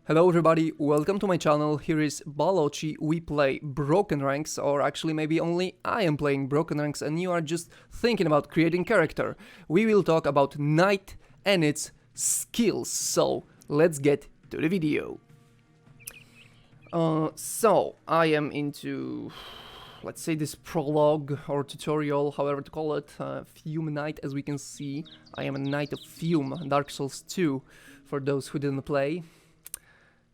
Hello everybody, welcome to my channel. Here is Baloczi. We play Broken Ranks, or actually maybe only I am playing Broken Ranks and you are just thinking about creating character. We will talk about Knight and its skills, so let's get to the video. So I am into, let's say, this prologue or tutorial, however to call it, Fume Knight. As we can see, I am a Knight of Fume, Dark Souls 2, for those who didn't play.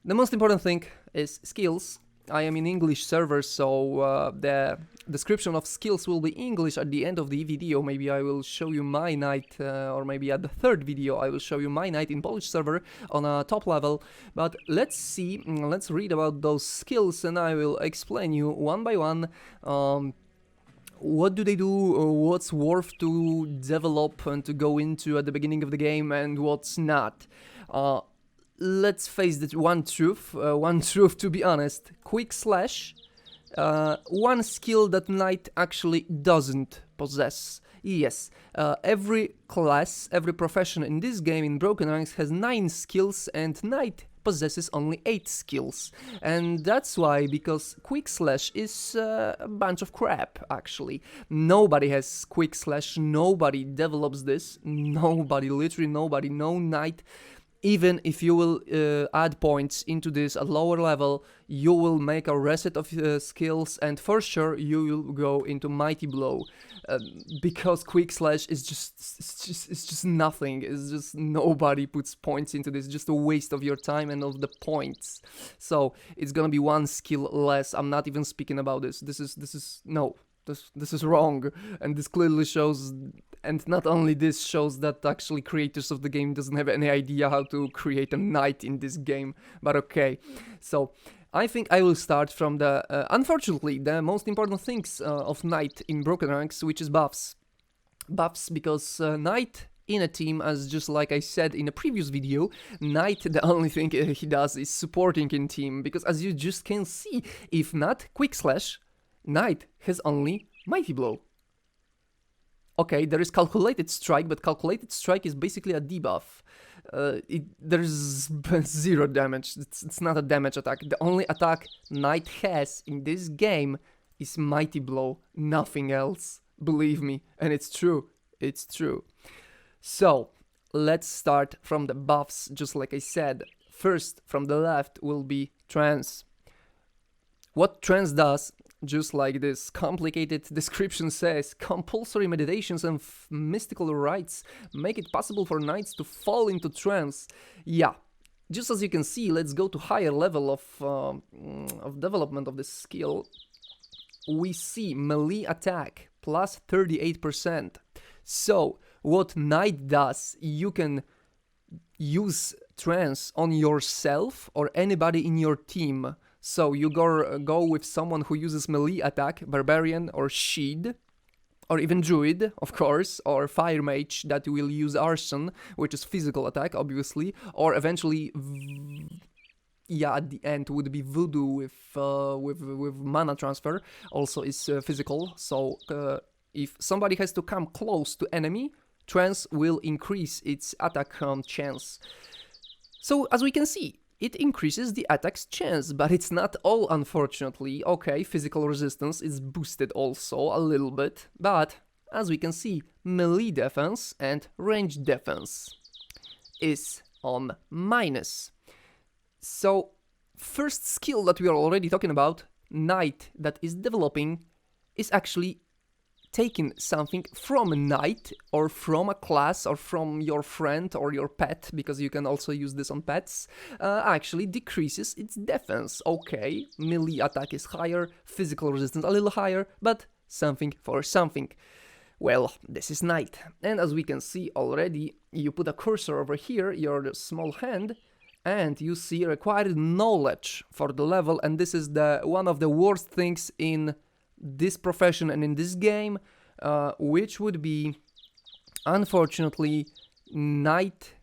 The most important thing is skills. I am in English server, so the description of skills will be English at the end of the video. Maybe I will show you my knight, or maybe at the third video I will show you my knight in Polish server on a top level. But let's see, let's read about those skills and I will explain you one by one. What do they do, what's worth to develop and to go into at the beginning of the game and what's not. Let's face the one truth to be honest. Quick slash, one skill that Knight actually doesn't possess. Yes, every class, every profession in this game in Broken Ranks has 9 skills and Knight possesses only 8 skills. And that's why, because quick slash is a bunch of crap actually. Nobody has quick slash, nobody develops this, nobody, literally nobody, no Knight. Even if you will add points into this at lower level, you will make a reset of skills and for sure you will go into Mighty Blow. Because quick slash is just nothing. It's just nobody puts points into this, just a waste of your time and of the points. So it's gonna be one skill less. I'm not even speaking about this. This is wrong, and this clearly shows, and not only this shows that actually creators of the game doesn't have any idea how to create a knight in this game, but okay. So I think I will start from the, unfortunately, the most important things of knight in Broken Ranks, which is buffs. Buffs, because knight in a team, as just like I said in a previous video, Knight, the only thing he does is supporting in team, because as you just can see, if not quick slash, Knight has only Mighty Blow. Okay, there is Calculated Strike, but Calculated Strike is basically a debuff. There's 0 damage, it's not a damage attack. The only attack Knight has in this game is Mighty Blow, nothing else. Believe me, and it's true, it's true. So, let's start from the buffs, just like I said. First, from the left will be Trance. What Trance does, just like this complicated description says, compulsory meditations and mystical rites make it possible for knights to fall into trance. Yeah, just as you can see, let's go to higher level of development of this skill. We see melee attack plus 38%. So, what Knight does, you can use trance on yourself or anybody in your team. So you go with someone who uses melee attack, Barbarian or Sheed, or even Druid, of course, or Fire Mage that will use Arson, which is physical attack, obviously, or eventually, yeah, at the end would be Voodoo with mana transfer, also is physical. So if somebody has to come close to enemy, Trance will increase its attack chance. So as we can see, it increases the attack's chance, but it's not all, unfortunately. Okay, physical resistance is boosted also a little bit, but as we can see, melee defense and range defense is on minus. So, first skill that we are already talking about, Knight, that is developing, is actually taking something from a knight or from a class or from your friend or your pet, because you can also use this on pets, actually decreases its defense. Okay, melee attack is higher, physical resistance a little higher, but something for something. Well, this is Knight, and as we can see already, you put a cursor over here, your small hand, and you see required knowledge for the level, and this is the one of the worst things in this profession and in this game, which would be, unfortunately, Knight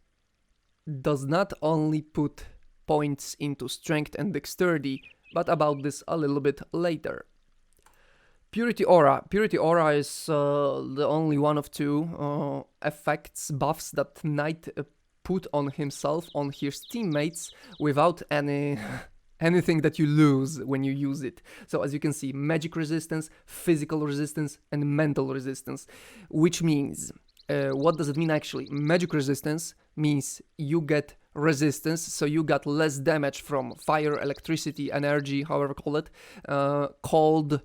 does not only put points into strength and dexterity, but about this a little bit later. Purity Aura. Purity Aura is the only one of 2 effects, buffs that Knight put on himself, on his teammates, without any anything that you lose when you use it. So as you can see, magic resistance, physical resistance, and mental resistance, which means, what does it mean actually? Magic resistance means you get resistance, so you got less damage from fire, electricity, energy, however call it, cold.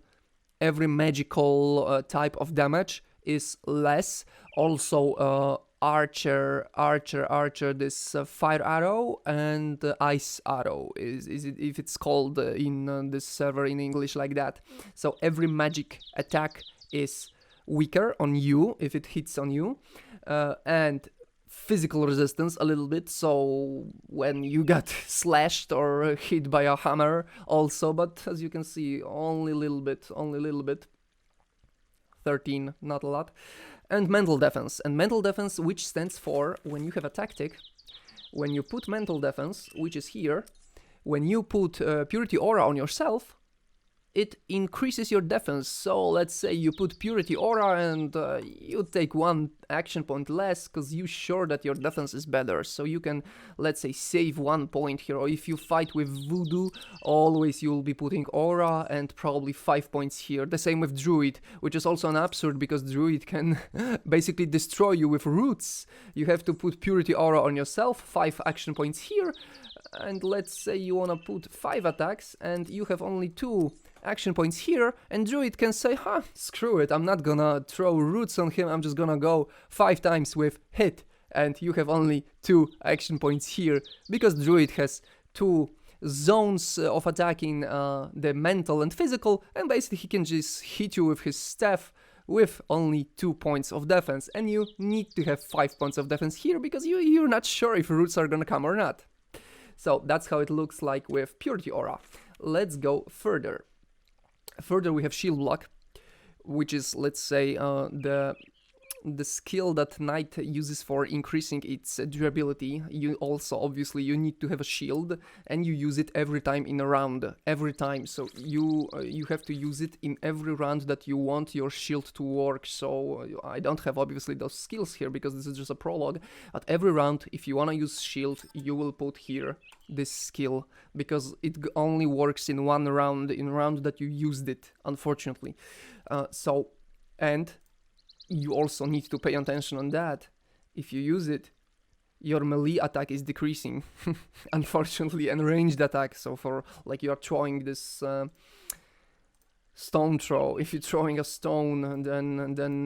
Every magical type of damage is less. Also, archer, this fire arrow and ice arrow is it, if it's called in this server in English like that. So every magic attack is weaker on you if it hits on you, and physical resistance a little bit, so when you got slashed or hit by a hammer also, but as you can see, only a little bit, 13, not a lot. And mental defense, which stands for, when you have a tactic, when you put mental defense, which is here, when you put purity aura on yourself, it increases your defense. So let's say you put purity aura and you take 1 action point less because you're sure that your defense is better. So you can, let's say, save 1 point here. Or if you fight with voodoo, always you'll be putting aura and probably 5 points here. The same with druid, which is also an absurd because druid can basically destroy you with roots. You have to put purity aura on yourself, 5 action points here. And let's say you wanna put 5 attacks and you have only 2 action points here, and druid can say, screw it, I'm not gonna throw roots on him, I'm just gonna go 5 times with hit, and you have only 2 action points here, because druid has 2 zones of attacking, the mental and physical, and basically he can just hit you with his staff with only 2 points of defense, and you need to have 5 points of defense here, because you're not sure if roots are gonna come or not. So that's how it looks like with purity aura. Let's go further. Further, we have shield block, which is, let's say, the skill that knight uses for increasing its durability. You also, obviously, you need to have a shield, and you use it every time in a round, every time. So you have to use it in every round that you want your shield to work. So I don't have, obviously, those skills here because this is just a prologue. At every round, if you want to use shield, you will put here this skill, because it only works in one round, in round that you used it, unfortunately. And you also need to pay attention on that. If you use it, your melee attack is decreasing, unfortunately, and ranged attack. So for, like, you are throwing this stone throw. If you're throwing a stone, and then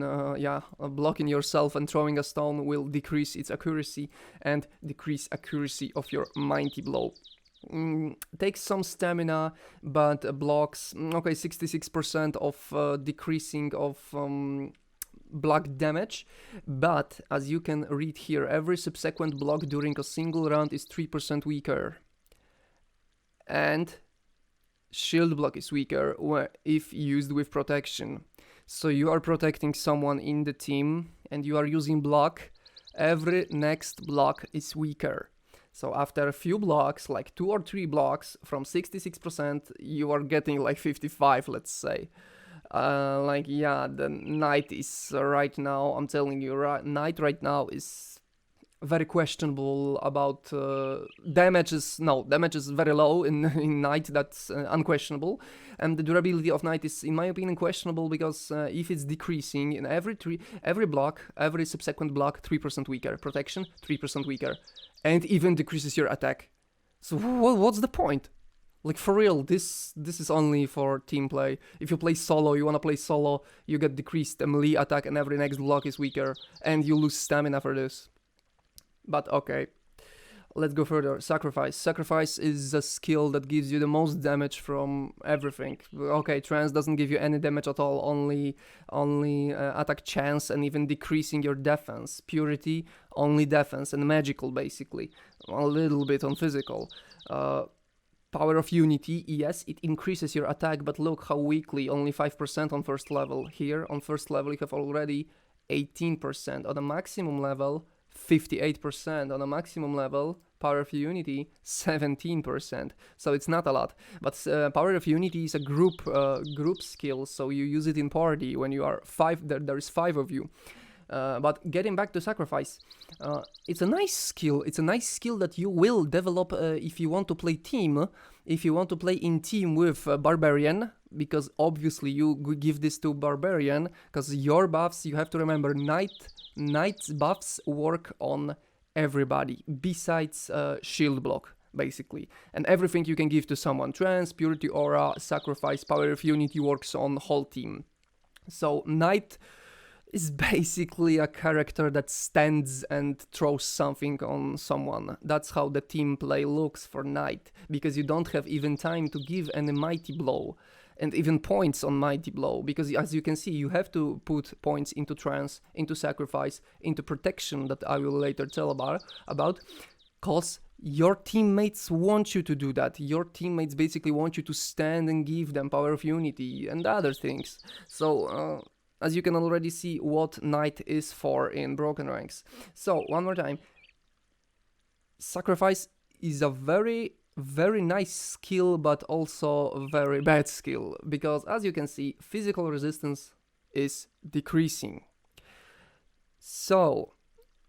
blocking yourself and throwing a stone will decrease its accuracy and decrease accuracy of your mighty blow. Takes some stamina, but blocks, 66% of decreasing of block damage, but as you can read here, every subsequent block during a single round is 3% weaker, and shield block is weaker if used with protection. So you are protecting someone in the team and you are using block, every next block is weaker. So after a few blocks, like 2 or 3 blocks, from 66% you are getting like 55, let's say. The knight is right now, I'm telling you, knight right now is very questionable about damage is very low in knight, that's unquestionable, and the durability of knight is, in my opinion, questionable, because if it's decreasing in every block, every subsequent block, 3% weaker, protection 3% weaker, and even decreases your attack. So what's the point? Like, for real, this is only for team play. If you play solo, you wanna play solo, you get decreased melee attack and every next block is weaker, and you lose stamina for this. But okay, let's go further. Sacrifice. Sacrifice is a skill that gives you the most damage from everything. Okay, trance doesn't give you any damage at all, only attack chance and even decreasing your defense. Purity, only defense, and magical, basically. A little bit on physical. Power of Unity, yes, it increases your attack, but look how weakly, only 5% on first level. Here, on first level, you have already 18%. On the maximum level, 58%. On the maximum level, Power of Unity, 17%. So it's not a lot. But Power of Unity is a group skill, so you use it in party when you are 5, there is 5 of you. But getting back to sacrifice, it's a nice skill. It's a nice skill that you will develop if you want to play team, if you want to play in team with Barbarian, because obviously you give this to Barbarian, because your buffs, you have to remember, Knight's buffs work on everybody, besides shield block, basically. And everything you can give to someone, Trance, Purity Aura, Sacrifice, Power of Unity works on whole team. So Knight is basically a character that stands and throws something on someone. That's how the team play looks for Knight, because you don't have even time to give any mighty blow, and even points on mighty blow, because as you can see, you have to put points into trance, into sacrifice, into protection, that I will later tell about, cause your teammates want you to do that. Your teammates basically want you to stand and give them Power of Unity and other things. So as you can already see what Knight is for in Broken Ranks. So, one more time. Sacrifice is a very, very nice skill, but also a very bad skill. Because, as you can see, physical resistance is decreasing. So,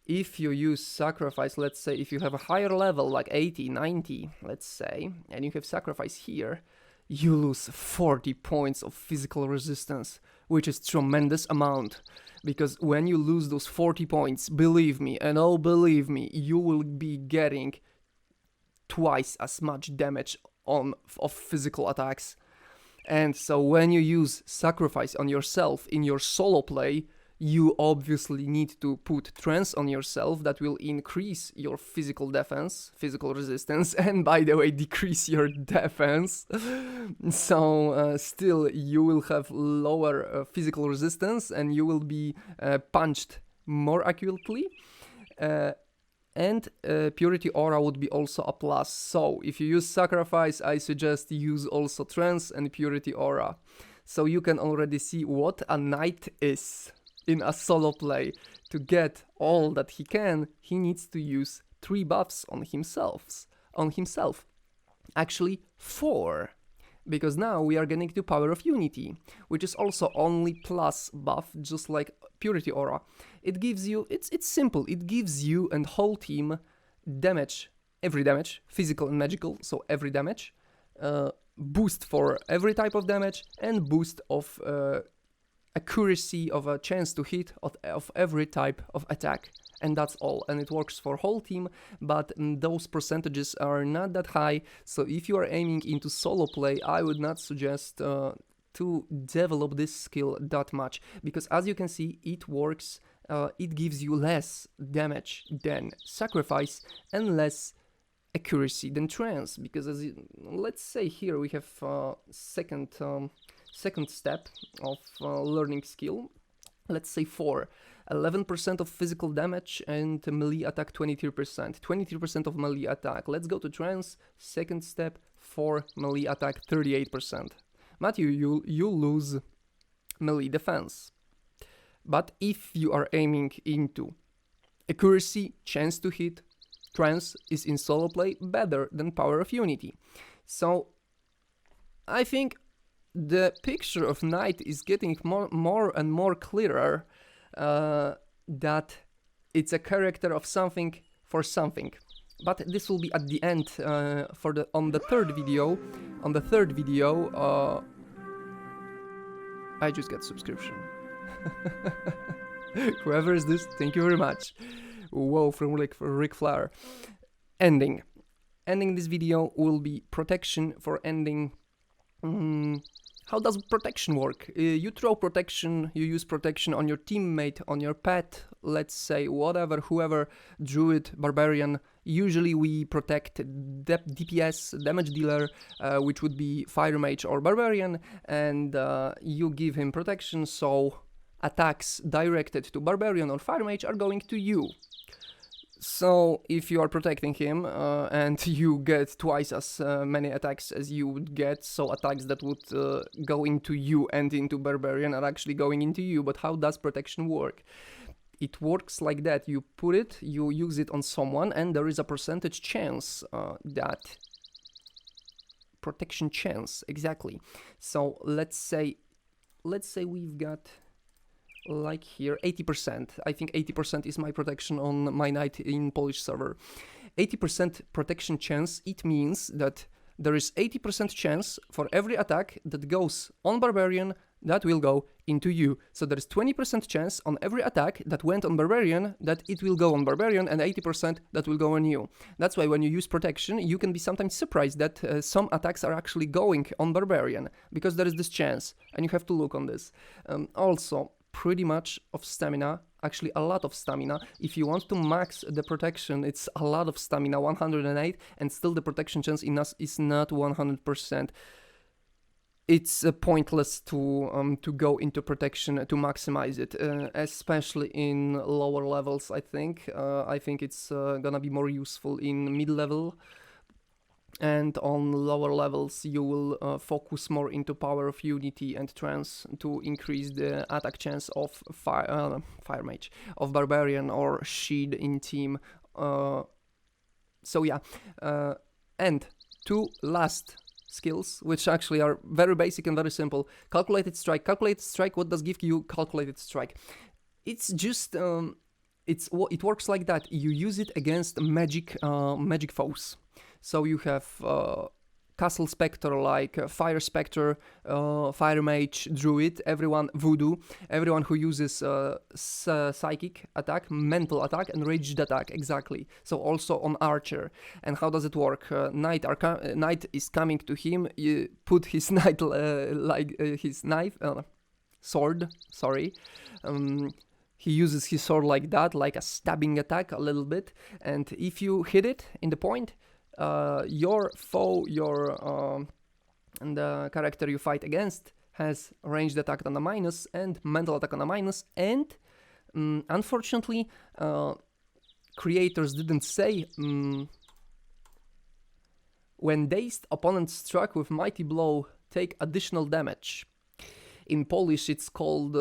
if you use Sacrifice, let's say if you have a higher level, like 80, 90, let's say, and you have Sacrifice here, you lose 40 points of physical resistance, which is tremendous amount, because when you lose those 40 points, believe me, and oh believe me, you will be getting twice as much damage of physical attacks. And so when you use Sacrifice on yourself in your solo play, you obviously need to put Trance on yourself. That will increase your physical defense, physical resistance, and by the way, decrease your defense. So still you will have lower physical resistance, and you will be punched more accurately. And Purity Aura would be also a plus. So if you use Sacrifice, I suggest use also Trance and Purity Aura. So you can already see what a Knight is. In a solo play, to get all that he can, he needs to use 3 buffs on himself. Actually 4, because now we are getting to Power of Unity, which is also only plus buff, just like Purity Aura. It gives you, it's simple, it gives you and whole team damage, every damage, physical and magical, so every damage, boost for every type of damage, and boost of accuracy of a chance to hit of every type of attack, and that's all. And it works for whole team, but those percentages are not that high. So if you are aiming into solo play, I would not suggest to develop this skill that much, because as you can see, it works, it gives you less damage than Sacrifice and less accuracy than Trance, because let's say here we have second step of learning skill, let's say 4, 11% of physical damage and melee attack 23% of melee attack. Let's go to Trance, second step, 4, melee attack 38%. Matthew, you lose melee defense. But if you are aiming into accuracy, chance to hit, Trance is in solo play better than Power of Unity. So I think the picture of Knight is getting more and more clearer, that it's a character of something for something. But this will be at the end on the third video. On the third video, I just got subscription. Whoever is this, thank you very much. Whoa, from Rick Flower. Ending this video will be protection for ending. How does protection work? You throw protection, you use protection on your teammate, on your pet, let's say whoever, druid, barbarian. Usually we protect DPS, damage dealer, which would be fire mage or barbarian, and you give him protection, so attacks directed to barbarian or fire mage are going to you. So if you are protecting him and you get twice as many attacks as you would get, so attacks that would go into you and into barbarian are actually going into you. But how does protection work? It works like that. You put it, you use it on someone, and there is a percentage chance that protection chance, exactly. So let's say we've got like here, 80%. I think 80% is my protection on my knight in Polish server. 80% protection chance, it means that there is 80% chance for every attack that goes on Barbarian that will go into you. So there is 20% chance on every attack that went on Barbarian that it will go on Barbarian, and 80% that will go on you. That's why when you use protection, you can be sometimes surprised that some attacks are actually going on Barbarian, because there is this chance, and you have to look on this. Also, pretty much of stamina, actually a lot of stamina. If you want to max the protection, it's a lot of stamina, 108, and still the protection chance in us is not 100%. It's pointless to go into protection to maximize it, especially in lower levels. I think it's gonna be more useful in mid-level, and on lower levels you will focus more into power of unity and trance to increase the attack chance of fire mage, of barbarian or Shid in team. So yeah, and two last skills, which actually are very basic and very simple. Calculated strike. Calculated strike, what does give you calculated strike? It's just, it works like that. You use it against magic foes. So you have Castle Spectre, like Fire Spectre, Fire Mage, Druid, everyone, Voodoo, everyone who uses Psychic attack, Mental attack, and Ranged attack, exactly. So also on Archer. And how does it work? Knight is coming to him, you put his knight, his knife, sword, sorry. He uses his sword like that, like a stabbing attack a little bit, and if you hit it in the point, your foe, and the character you fight against has ranged attack on a minus and mental attack on a minus, and unfortunately, creators didn't say when dazed opponents struck with mighty blow take additional damage. In Polish, it's called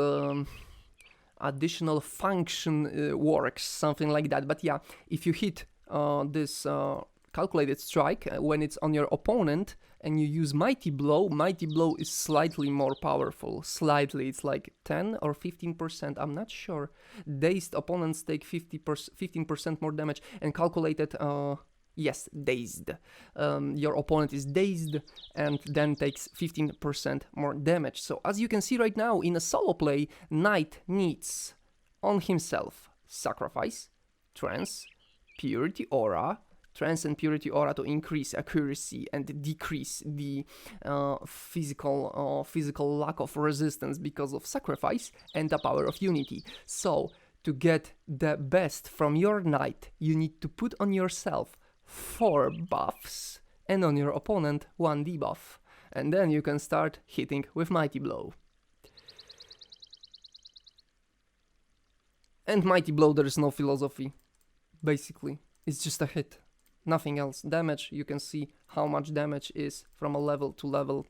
additional function works, something like that. But yeah, if you hit this calculated strike when it's on your opponent and you use mighty blow is slightly more powerful. Slightly, it's like 10 or 15%, I'm not sure. Dazed opponents take 15% more damage, and calculated, yes, dazed. Your opponent is dazed and then takes 15% more damage. So as you can see right now in a solo play, Knight needs on himself Sacrifice, Trance, Purity Aura, Trance and Purity Aura to increase accuracy and decrease the physical lack of resistance because of Sacrifice, and the Power of Unity. So to get the best from your Knight, you need to put on yourself 4 buffs and on your opponent 1 debuff, and then you can start hitting with Mighty Blow. And Mighty Blow, there is no philosophy, basically, it's just a hit, nothing else. Damage, you can see how much damage is from a level to level.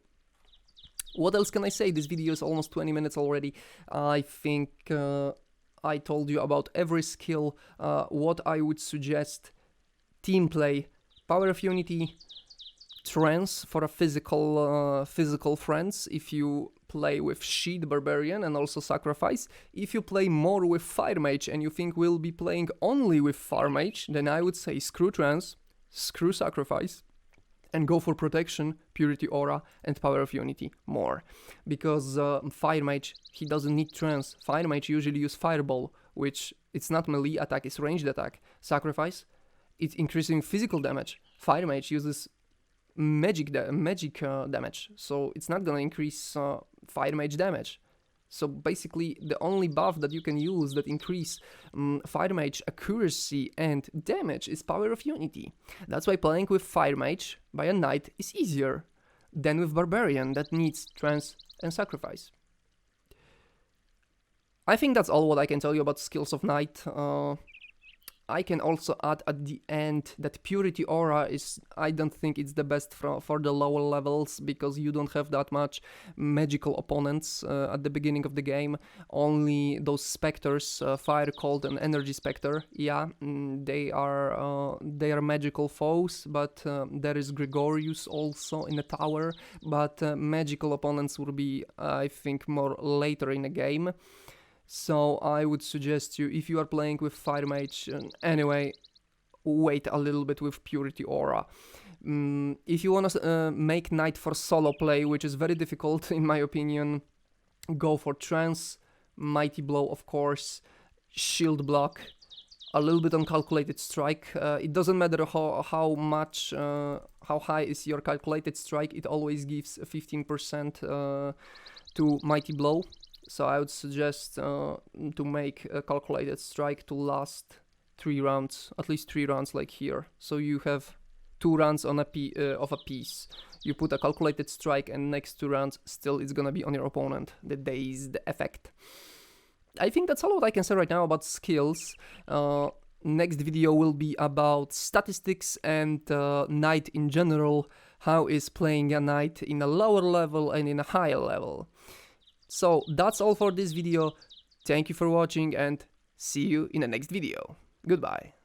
What else can I say? This video is almost 20 minutes already. I think I told you about every skill. What I would suggest: team play, Power of Unity, Trance for a physical friends if you play with Shid Barbarian, and also Sacrifice. If you play more with Fire Mage and you think we'll be playing only with Fire Mage, then I would say screw Trance, screw Sacrifice, and go for Protection, Purity Aura, and Power of Unity more. Because Fire Mage, he doesn't need Trance. Fire Mage usually use Fireball, which it's not melee attack, it's ranged attack. Sacrifice, it's increasing physical damage. Fire Mage uses magic damage, so it's not gonna increase Fire Mage damage. So basically, the only buff that you can use that increase Fire Mage accuracy and damage is Power of Unity. That's why playing with Fire Mage by a Knight is easier than with Barbarian that needs Trance and Sacrifice. I think that's all what I can tell you about skills of Knight. I can also add at the end that Purity Aura is, I don't think it's the best for the lower levels, because you don't have that much magical opponents at the beginning of the game. Only those specters, Fire, Cold and Energy Spectre, yeah, they are magical foes, but there is Gregorius also in the tower, but magical opponents will be, I think, more later in the game. So I would suggest you, if you are playing with Fire Mage anyway, wait a little bit with Purity Aura. If you want to make Knight for solo play, which is very difficult in my opinion, go for Trance, Mighty Blow of course, Shield Block, a little bit on Calculated Strike. It doesn't matter how high is your Calculated Strike, it always gives 15% to Mighty Blow. So I would suggest to make a Calculated Strike to last 3 rounds, at least 3 rounds like here. So you have 2 rounds on of a piece. You put a Calculated Strike and next 2 rounds still it's gonna be on your opponent, the dazed effect. I think that's all what I can say right now about skills. Next video will be about statistics and Knight in general, how is playing a Knight in a lower level and in a higher level. So that's all for this video, thank you for watching and see you in the next video. Goodbye.